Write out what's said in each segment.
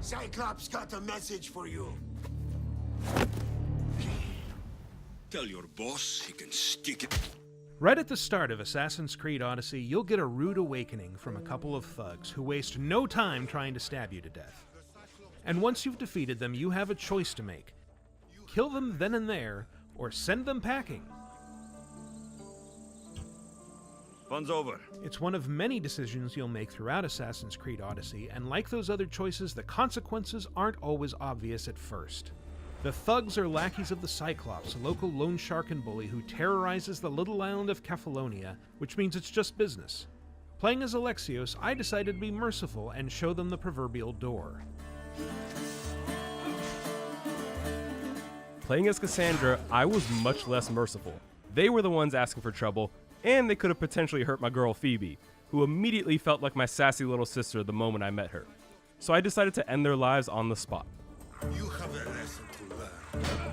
Cyclops got a message for you. Tell your boss he can stick it. Right at the start of Assassin's Creed Odyssey, you'll get a rude awakening from a couple of thugs who waste no time trying to stab you to death. And once you've defeated them, you have a choice to make. Kill them then and there, or send them packing. Fun's over. It's one of many decisions you'll make throughout Assassin's Creed Odyssey, and like those other choices, the consequences aren't always obvious at first. The thugs are lackeys of the Cyclops, a local loan shark and bully who terrorizes the little island of Kefalonia, which means it's just business. Playing as Alexios, I decided to be merciful and show them the proverbial door. Playing as Cassandra, I was much less merciful. They were the ones asking for trouble, and they could have potentially hurt my girl Phoebe, who immediately felt like my sassy little sister the moment I met her. So I decided to end their lives on the spot. You have a lesson to learn.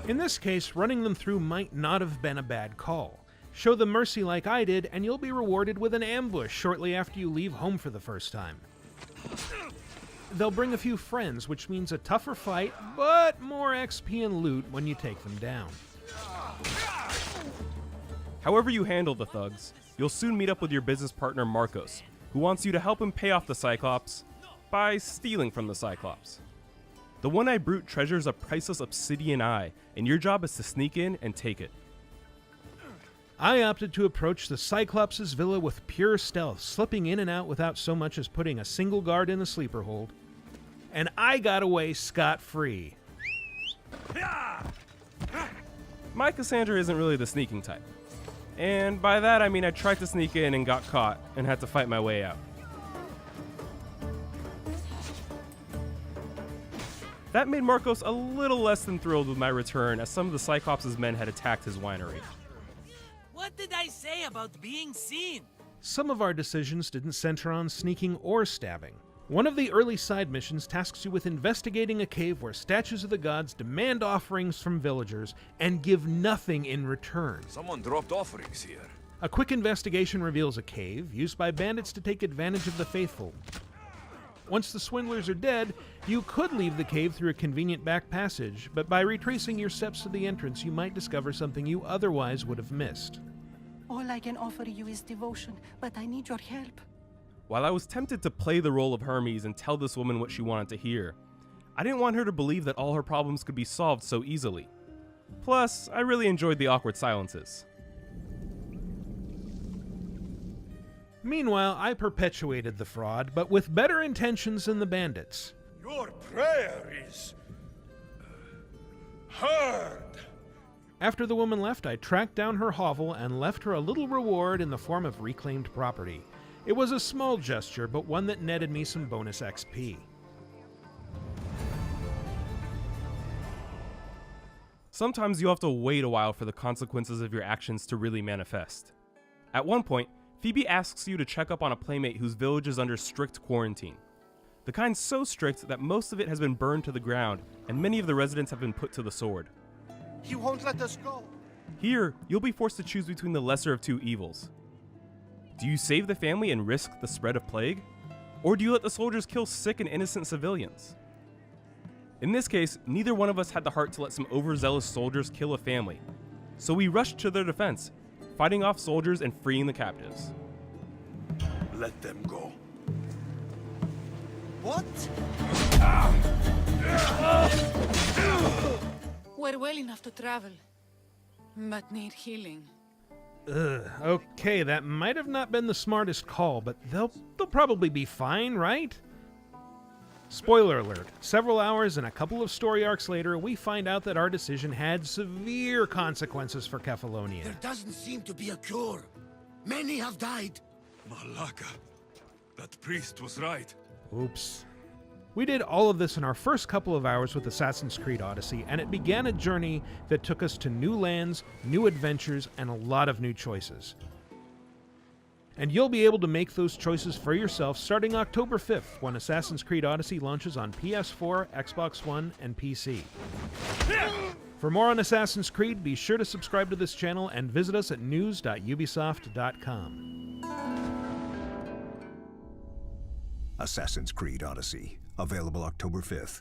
In this case, running them through might not have been a bad call. Show them mercy like I did, and you'll be rewarded with an ambush shortly after you leave home for the first time. They'll bring a few friends, which means a tougher fight, but more XP and loot when you take them down. However you handle the thugs, you'll soon meet up with your business partner Marcos, who wants you to help him pay off the Cyclops by stealing from the Cyclops. The one-eyed brute treasures a priceless obsidian eye, and your job is to sneak in and take it. I opted to approach the Cyclops' villa with pure stealth, slipping in and out without so much as putting a single guard in the sleeper hold. And I got away scot-free. My Cassandra isn't really the sneaking type. And by that I mean I tried to sneak in and got caught, and had to fight my way out. That made Marcos a little less than thrilled with my return, as some of the Cyclops' men had attacked his winery. What did I say about being seen? Some of our decisions didn't center on sneaking or stabbing. One of the early side missions tasks you with investigating a cave where statues of the gods demand offerings from villagers and give nothing in return. Someone dropped offerings here. A quick investigation reveals a cave used by bandits to take advantage of the faithful. Once the swindlers are dead, you could leave the cave through a convenient back passage, but by retracing your steps to the entrance, you might discover something you otherwise would have missed. All I can offer you is devotion, but I need your help. While I was tempted to play the role of Hermes and tell this woman what she wanted to hear, I didn't want her to believe that all her problems could be solved so easily. Plus, I really enjoyed the awkward silences. Meanwhile, I perpetuated the fraud, but with better intentions than the bandits. Your prayer is heard. After the woman left, I tracked down her hovel and left her a little reward in the form of reclaimed property. It was a small gesture, but one that netted me some bonus XP. Sometimes you have to wait a while for the consequences of your actions to really manifest. At one point, Phoebe asks you to check up on a playmate whose village is under strict quarantine. The kind so strict that most of it has been burned to the ground, and many of the residents have been put to the sword. He won't let us go. Here, you'll be forced to choose between the lesser of two evils. Do you save the family and risk the spread of plague? Or do you let the soldiers kill sick and innocent civilians? In this case, neither one of us had the heart to let some overzealous soldiers kill a family, so we rushed to their defense, fighting off soldiers and freeing the captives. Let them go. What? We're well enough to travel, but need healing. Okay, that might have not been the smartest call, but they'll probably be fine, right? Spoiler alert, several hours and a couple of story arcs later, we find out that our decision had severe consequences for Kefalonia. There doesn't seem to be a cure. Many have died. Malaka. That priest was right. Oops. We did all of this in our first couple of hours with Assassin's Creed Odyssey, and it began a journey that took us to new lands, new adventures, and a lot of new choices. And you'll be able to make those choices for yourself starting October 5th, when Assassin's Creed Odyssey launches on PS4, Xbox One, and PC. For more on Assassin's Creed, be sure to subscribe to this channel and visit us at news.ubisoft.com. Assassin's Creed Odyssey, Available October 5th.